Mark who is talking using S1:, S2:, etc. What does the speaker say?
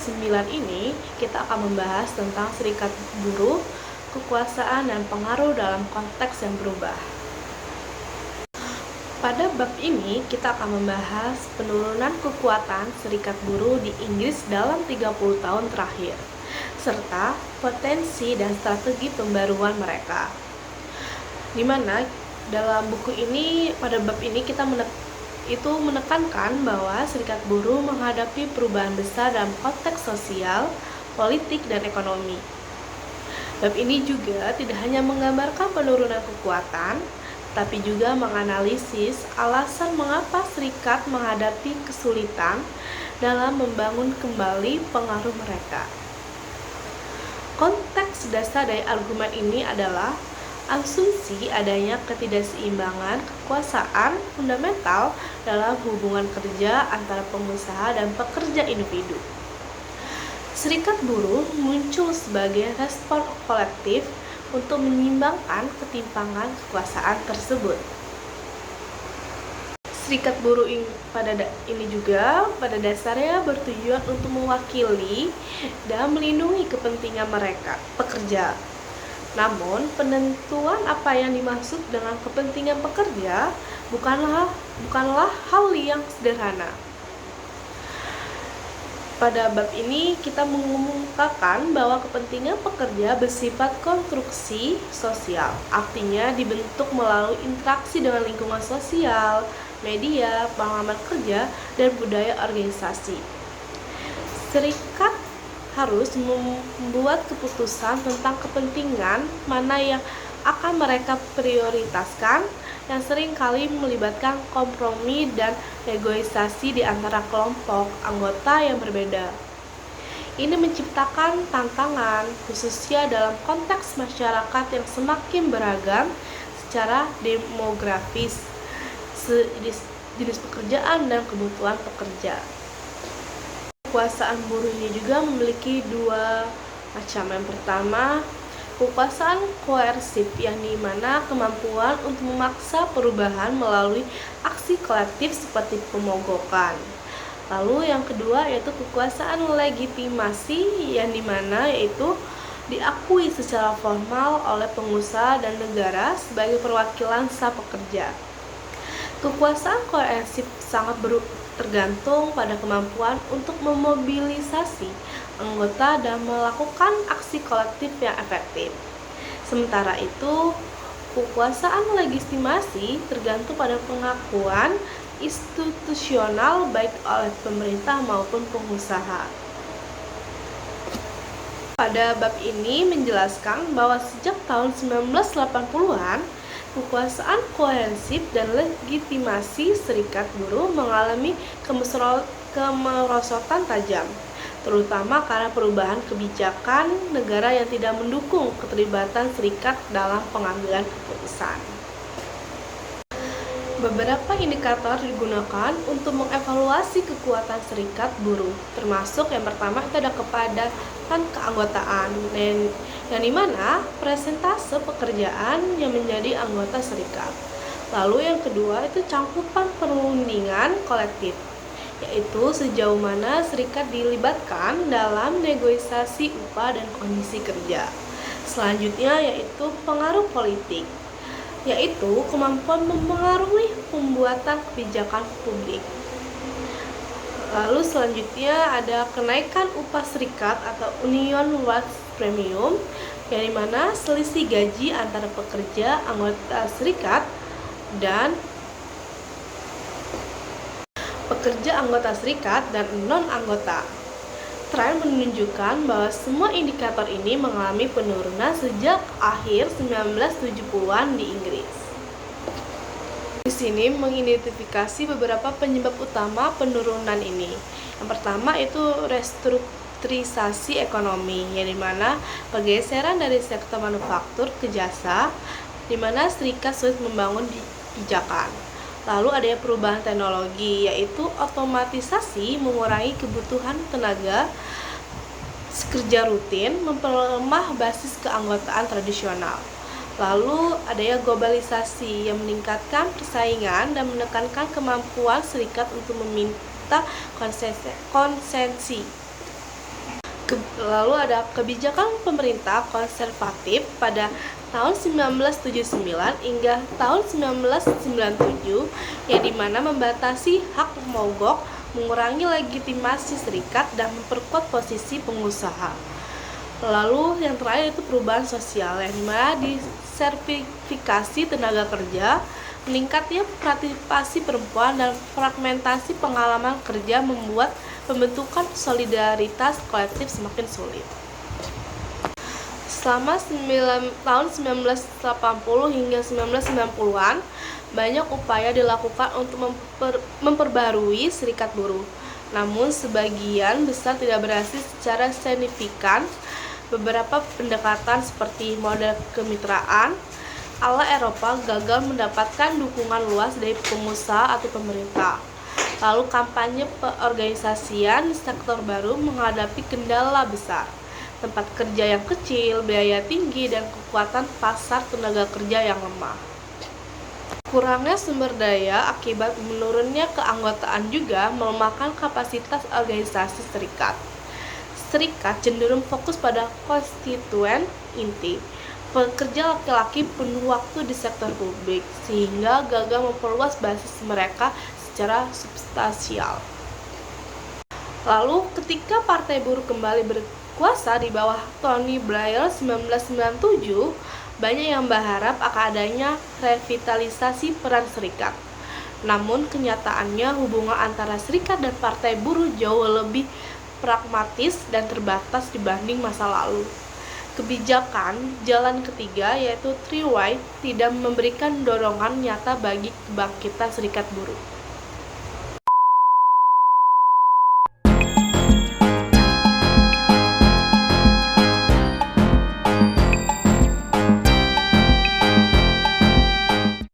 S1: 9 ini kita akan membahas tentang serikat buruh, kekuasaan, dan pengaruh dalam konteks yang berubah. Pada bab ini kita akan membahas penurunan kekuatan serikat buruh di Inggris dalam 30 tahun terakhir, serta potensi dan strategi pembaruan mereka. Di mana dalam buku ini, pada bab ini kita menekankan bahwa serikat buruh menghadapi perubahan besar dalam konteks sosial, politik, dan ekonomi. Bab ini juga tidak hanya menggambarkan penurunan kekuatan, tapi juga menganalisis alasan mengapa serikat menghadapi kesulitan dalam membangun kembali pengaruh mereka. Konteks dasar dari argumen ini adalah asumsi adanya ketidakseimbangan kekuasaan fundamental dalam hubungan kerja antara pengusaha dan pekerja individu. Serikat buruh muncul sebagai respon kolektif untuk menyimbangkan ketimpangan kekuasaan tersebut. Serikat buruh pada dasarnya bertujuan untuk mewakili dan melindungi kepentingan mereka, pekerja. Namun, penentuan apa yang dimaksud dengan kepentingan pekerja bukanlah hal yang sederhana. Pada bab ini kita mengumumkakan bahwa kepentingan pekerja bersifat konstruksi sosial, artinya dibentuk melalui interaksi dengan lingkungan sosial, media, pengalaman kerja, dan budaya organisasi. Serikat harus membuat keputusan tentang kepentingan mana yang akan mereka prioritaskan, yang seringkali melibatkan kompromi dan negosiasi di antara kelompok anggota yang berbeda. Ini menciptakan tantangan, khususnya dalam konteks masyarakat yang semakin beragam secara demografis, jenis pekerjaan, dan kebutuhan pekerja. Kekuasaan buruh ini juga memiliki dua macam. Yang pertama, kekuasaan koersif, yang dimana kemampuan untuk memaksa perubahan melalui aksi kolektif seperti pemogokan. Lalu yang kedua yaitu kekuasaan legitimasi, yang dimana yaitu diakui secara formal oleh pengusaha dan negara sebagai perwakilan sang pekerja. Kekuasaan koersif sangat tergantung pada kemampuan untuk memobilisasi anggota dan melakukan aksi kolektif yang efektif. Sementara itu, kekuasaan legitimasi tergantung pada pengakuan institusional baik oleh pemerintah maupun pengusaha. Pada bab ini menjelaskan bahwa sejak tahun 1980-an, kekuasaan koersif dan legitimasi serikat buruh mengalami kemerosotan tajam, terutama karena perubahan kebijakan negara yang tidak mendukung keterlibatan serikat dalam pengambilan keputusan. Beberapa indikator digunakan untuk mengevaluasi kekuatan serikat buruh, termasuk yang pertama itu ada kepadatan keanggotaan, yang dimana persentase pekerjaan yang menjadi anggota serikat. Lalu yang kedua itu cakupan perundingan kolektif, yaitu sejauh mana serikat dilibatkan dalam negosiasi upah dan kondisi kerja. Selanjutnya yaitu pengaruh politik, yaitu kemampuan mempengaruhi pembuatan kebijakan publik. Lalu selanjutnya ada kenaikan upah serikat atau Union Wage Premium, yang dimana selisih gaji antara pekerja anggota serikat dan pekerja anggota serikat dan non-anggota. Tren menunjukkan bahwa semua indikator ini mengalami penurunan sejak akhir 1970-an di Inggris. Di sini mengidentifikasi beberapa penyebab utama penurunan ini. Yang pertama itu restrukturisasi ekonomi, yang dimana pergeseran dari sektor manufaktur ke jasa, dimana serikat sulit membangun pijakan. Lalu adanya perubahan teknologi, yaitu otomatisasi mengurangi kebutuhan tenaga kerja rutin, memperlemah basis keanggotaan tradisional. Lalu adanya globalisasi yang meningkatkan persaingan dan menekankan kemampuan serikat untuk meminta konsensi. Lalu ada kebijakan pemerintah konservatif pada tahun 1979 hingga tahun 1997 yang dimana membatasi hak mogok, mengurangi legitimasi serikat, dan memperkuat posisi pengusaha. Lalu yang terakhir itu perubahan sosial yang dimana disertifikasi tenaga kerja, meningkatnya partisipasi perempuan, dan fragmentasi pengalaman kerja membuat pembentukan solidaritas kolektif semakin sulit. Selama tahun 1980 hingga 1990-an, banyak upaya dilakukan untuk memperbarui serikat buruh. Namun sebagian besar tidak berhasil secara signifikan. Beberapa pendekatan seperti model kemitraan ala Eropa gagal mendapatkan dukungan luas dari pengusaha atau pemerintah. Lalu kampanye peorganisasian di sektor baru menghadapi kendala besar, tempat kerja yang kecil, biaya tinggi, dan kekuatan pasar tenaga kerja yang lemah. Kurangnya sumber daya akibat menurunnya keanggotaan juga melemahkan kapasitas organisasi serikat. Serikat cenderung fokus pada konstituen inti, pekerja laki-laki penuh waktu di sektor publik, sehingga gagal memperluas basis mereka secara substansial. Lalu ketika Partai Buruh kembali berkuasa di bawah Tony Blair 1997, banyak yang berharap akan adanya revitalisasi peran serikat. Namun kenyataannya hubungan antara serikat dan Partai Buruh jauh lebih pragmatis dan terbatas dibanding masa lalu. Kebijakan jalan ketiga yaitu Three Way tidak memberikan dorongan nyata bagi kebangkitan serikat buruh.